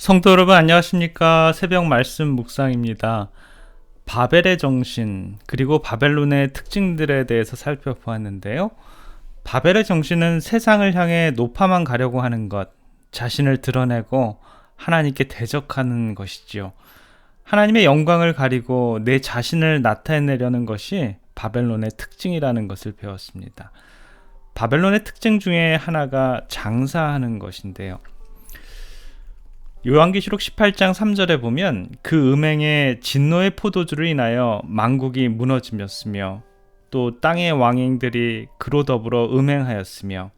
성도 여러분 안녕하십니까? 새벽 말씀 묵상입니다. 바벨의 정신 그리고 바벨론의 특징들에 대해서 살펴보았는데요. 바벨의 정신은 세상을 향해 높아만 가려고 하는 것, 자신을 드러내고 하나님께 대적하는 것이지요. 하나님의 영광을 가리고 내 자신을 나타내려는 것이 바벨론의 특징이라는 것을 배웠습니다. 바벨론의 특징 중에 하나가 장사하는 것인데요. 요한계시록 18장 3절에 보면 그 음행의 진노의 포도주를 인하여 만국이 무너지렸으며 또 땅의 왕행들이 그로 더불어 음행하였으며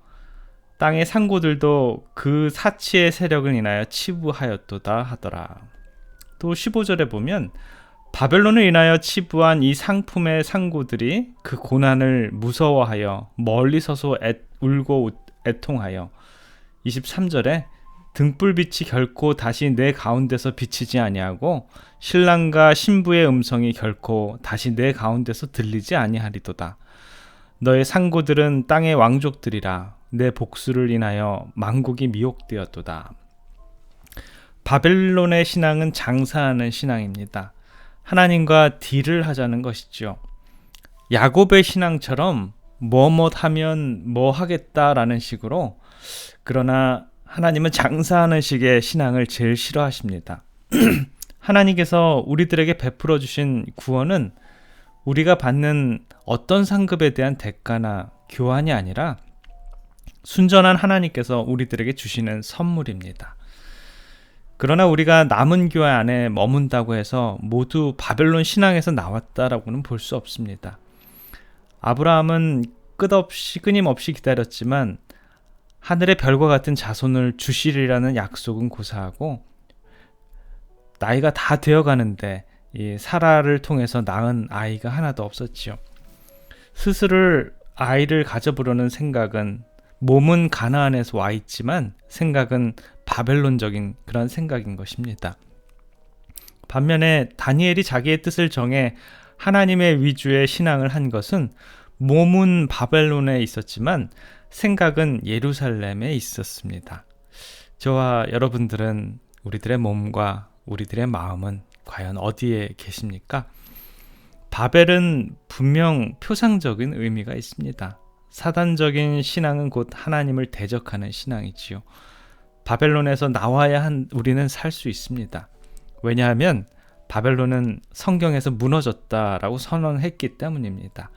땅의 상고들도 그 사치의 세력을 인하여 치부하였도다 하더라. 또 15절에 보면 바벨론을 인하여 치부한 이 상품의 상고들이 그 고난을 무서워하여 멀리 서서 울고 애통하여 23절에 등불빛이 결코 다시 내 가운데서 비치지 아니하고 신랑과 신부의 음성이 결코 다시 내 가운데서 들리지 아니하리도다. 너의 상고들은 땅의 왕족들이라 내 복수를 인하여 만국이 미혹되었도다. 바벨론의 신앙은 장사하는 신앙입니다. 하나님과 딜을 하자는 것이죠. 야곱의 신앙처럼 뭐하면 뭐 하겠다라는 식으로, 그러나 하나님은 장사하는 식의 신앙을 제일 싫어하십니다. 하나님께서 우리들에게 베풀어 주신 구원은 우리가 받는 어떤 상급에 대한 대가나 교환이 아니라 순전한 하나님께서 우리들에게 주시는 선물입니다. 그러나 우리가 남은 교회 안에 머문다고 해서 모두 바벨론 신앙에서 나왔다라고는 볼 수 없습니다. 아브라함은 끊임없이 기다렸지만 하늘의 별과 같은 자손을 주시리라는 약속은 고사하고 나이가 다 되어가는데 이 사라를 통해서 낳은 아이가 하나도 없었지요. 스스로 아이를 가져보려는 생각은, 몸은 가나안에서 와 있지만 생각은 바벨론적인 그런 생각인 것입니다. 반면에 다니엘이 자기의 뜻을 정해 하나님의 위주의 신앙을 한 것은 몸은 바벨론에 있었지만 생각은 예루살렘에 있었습니다. 저와 여러분들은 우리들의 몸과 우리들의 마음은 과연 어디에 계십니까? 바벨은 분명 표상적인 의미가 있습니다. 사단적인 신앙은 곧 하나님을 대적하는 신앙이지요. 바벨론에서 나와야 우리는 살 수 있습니다. 왜냐하면 바벨론은 성경에서 무너졌다라고 선언했기 때문입니다.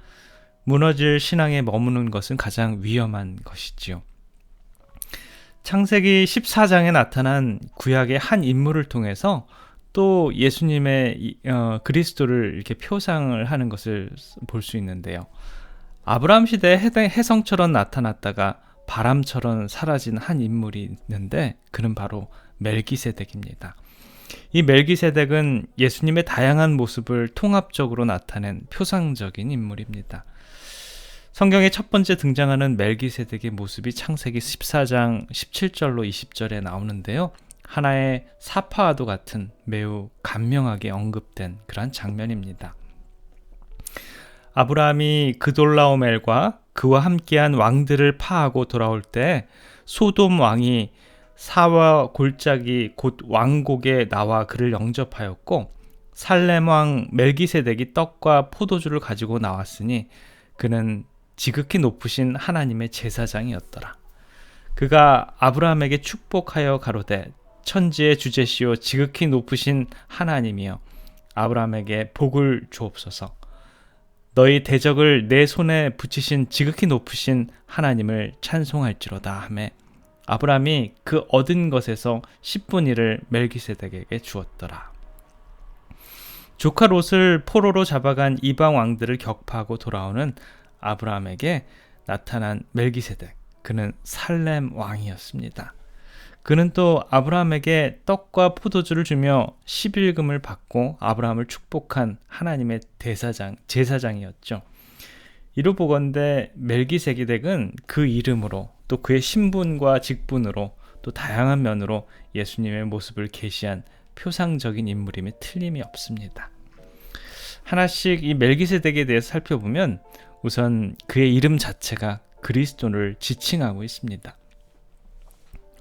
무너질 신앙에 머무는 것은 가장 위험한 것이지요. 창세기 14장에 나타난 구약의 한 인물을 통해서 또 예수님의 그리스도를 이렇게 표상을 하는 것을 볼 수 있는데요. 아브라함 시대에 혜성처럼 나타났다가 바람처럼 사라진 한 인물이 있는데 그는 바로 멜기세덱입니다. 이 멜기세덱은 예수님의 다양한 모습을 통합적으로 나타낸 표상적인 인물입니다. 성경의 첫 번째 등장하는 멜기세덱의 모습이 창세기 14장 17절로 20절에 나오는데요. 하나의 사파와도 같은 매우 감명하게 언급된 그러한 장면입니다. 아브라함이 그돌라오멜과 그와 함께한 왕들을 파하고 돌아올 때 소돔 왕이 사와 골짜기 곧 왕곡에 나와 그를 영접하였고, 살렘 왕 멜기세덱이 떡과 포도주를 가지고 나왔으니 그는 지극히 높으신 하나님의 제사장이었더라. 그가 아브라함에게 축복하여 가로되 천지의 주제시오 지극히 높으신 하나님이여 아브라함에게 복을 주옵소서. 너희 대적을 내 손에 붙이신 지극히 높으신 하나님을 찬송할지로다 하매 아브라함이 그 얻은 것에서 10분의 1을 멜기세덱에게 주었더라. 조카 롯을 포로로 잡아간 이방 왕들을 격파하고 돌아오는 아브라함에게 나타난 멜기세덱, 그는 살렘 왕이었습니다. 그는 또 아브라함에게 떡과 포도주를 주며 11금을 받고 아브라함을 축복한 하나님의 제사장이었죠. 이로 보건대 멜기세덱은 그 이름으로 또 그의 신분과 직분으로 또 다양한 면으로 예수님의 모습을 계시한 표상적인 인물임에 틀림이 없습니다. 하나씩 이 멜기세덱에 대해서 살펴보면 우선 그의 이름 자체가 그리스도를 지칭하고 있습니다.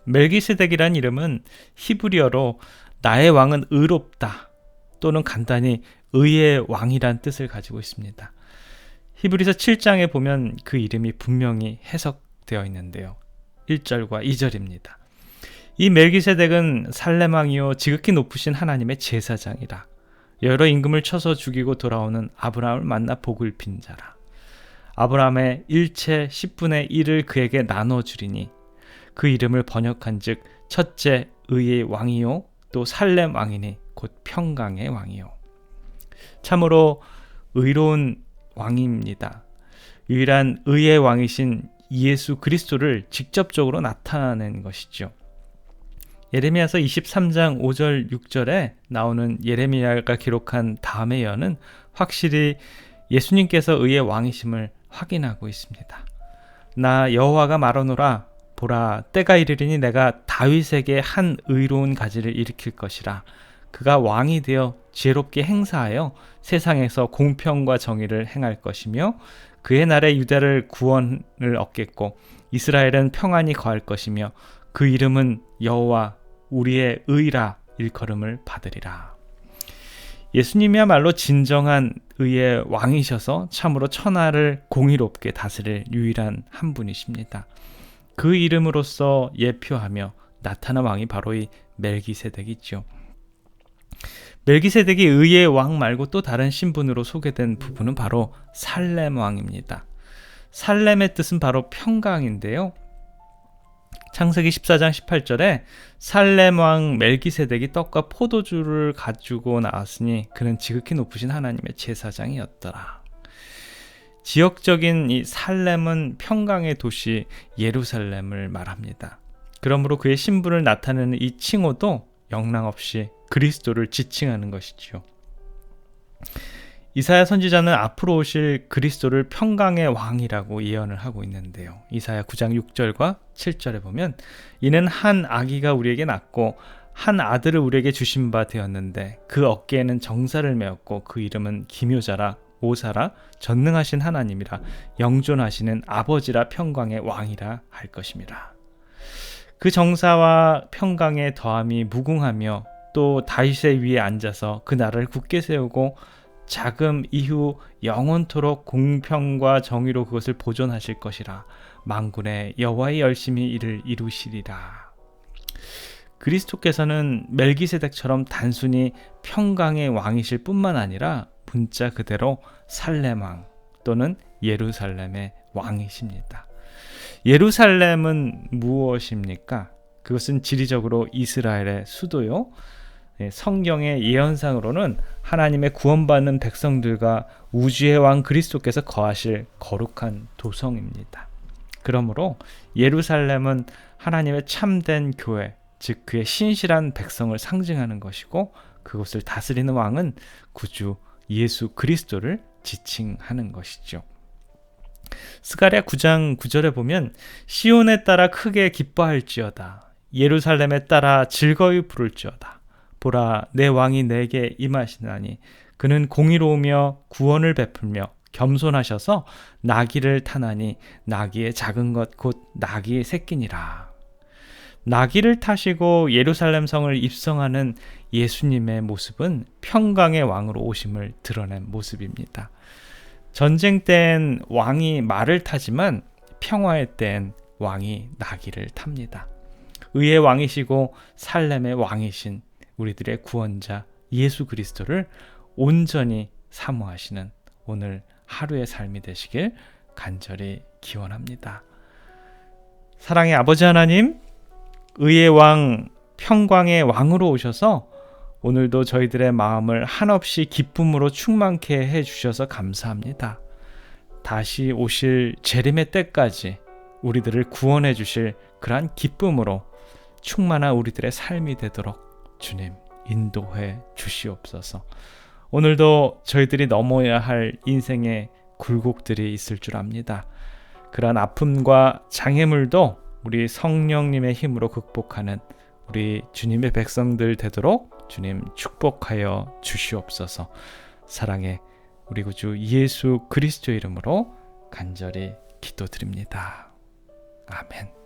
멜기세덱이란 이름은 히브리어로 나의 왕은 의롭다 또는 간단히 의의 왕이란 뜻을 가지고 있습니다. 히브리서 7장에 보면 그 이름이 분명히 해석되어 있는데요. 1절과 2절입니다. 이 멜기세덱은 살렘 왕이요 지극히 높으신 하나님의 제사장이라. 여러 임금을 쳐서 죽이고 돌아오는 아브라함을 만나 복을 빈 자라. 아브라함의 일체 10분의 1을 그에게 나눠주리니 그 이름을 번역한즉 첫째 의의 왕이요 또 살렘 왕이니 곧 평강의 왕이요. 참으로 의로운 왕입니다. 유일한 의의 왕이신 예수 그리스도를 직접적으로 나타낸 것이죠. 예레미야서 23장 5절 6절에 나오는 예레미야가 기록한 다음의 예언은 확실히 예수님께서 의의 왕이심을 확인하고 있습니다. 나 여호와가 말하노라 보라 때가 이르리니 내가 다윗에게 한 의로운 가지를 일으킬 것이라. 그가 왕이 되어 지혜롭게 행사하여 세상에서 공평과 정의를 행할 것이며 그의 날에 유다를 구원을 얻겠고 이스라엘은 평안히 거할 것이며 그 이름은 여호와 우리의 의라 일컬음을 받으리라. 예수님이야말로 진정한 의의 왕이셔서 참으로 천하를 공의롭게 다스릴 유일한 한 분이십니다. 그 이름으로써 예표하며 나타난 왕이 바로 이 멜기세덱이죠. 멜기세덱이 의의 왕 말고 또 다른 신분으로 소개된 부분은 바로 살렘 왕입니다. 살렘의 뜻은 바로 평강인데요. 창세기 14장 18절에 살렘 왕 멜기세덱이 떡과 포도주를 가지고 나왔으니 그는 지극히 높으신 하나님의 제사장이었더라. 지역적인 이 살렘은 평강의 도시 예루살렘을 말합니다. 그러므로 그의 신분을 나타내는 이 칭호도 영락없이 그리스도를 지칭하는 것이지요. 이사야 선지자는 앞으로 오실 그리스도를 평강의 왕이라고 예언을 하고 있는데요. 이사야 9장 6절과 7절에 보면 이는 한 아기가 우리에게 낳고 한 아들을 우리에게 주신 바 되었는데 그 어깨에는 정사를 메었고 그 이름은 기묘자라 오사라 전능하신 하나님이라 영존하시는 아버지라 평강의 왕이라 할 것임이라. 그 정사와 평강의 더함이 무궁하며 또 다윗의 위에 앉아서 그 나라를 굳게 세우고 자금 이후 영원토록 공평과 정의로 그것을 보존하실 것이라. 만군의 여호와의 열심히 이를 이루시리라. 그리스도께서는 멜기세덱처럼 단순히 평강의 왕이실 뿐만 아니라 문자 그대로 살렘 왕 또는 예루살렘의 왕이십니다. 예루살렘은 무엇입니까? 그것은 지리적으로 이스라엘의 수도요. 성경의 예언상으로는 하나님의 구원받는 백성들과 우주의 왕 그리스도께서 거하실 거룩한 도성입니다. 그러므로 예루살렘은 하나님의 참된 교회, 즉 그의 신실한 백성을 상징하는 것이고 그것을 다스리는 왕은 구주 예수 그리스도를 지칭하는 것이죠. 스가랴 9장 9절에 보면 시온에 따라 크게 기뻐할지어다. 예루살렘에 따라 즐거이 부를지어다. 보라 내 왕이 내게 임하시나니 그는 공의로우며 구원을 베풀며 겸손하셔서 나귀를 타나니 나귀의 작은 것 곧 나귀의 새끼니라. 나귀를 타시고 예루살렘 성을 입성하는 예수님의 모습은 평강의 왕으로 오심을 드러낸 모습입니다. 전쟁 때엔 왕이 말을 타지만 평화의 때엔 왕이 나귀를 탑니다. 의의 왕이시고 살렘의 왕이신 우리들의 구원자 예수 그리스도를 온전히 사모하시는 오늘 하루의 삶이 되시길 간절히 기원합니다. 사랑의 아버지 하나님, 의의 왕, 평강의 왕으로 오셔서 오늘도 저희들의 마음을 한없이 기쁨으로 충만케 해주셔서 감사합니다. 다시 오실 재림의 때까지 우리들을 구원해 주실 그러한 기쁨으로 충만한 우리들의 삶이 되도록 주님 인도해 주시옵소서. 오늘도 저희들이 넘어야 할 인생의 굴곡들이 있을 줄 압니다. 그러한 아픔과 장애물도 우리 성령님의 힘으로 극복하는 우리 주님의 백성들 되도록 주님 축복하여 주시옵소서. 사랑의 우리 구주 예수 그리스도 이름으로 간절히 기도드립니다. 아멘.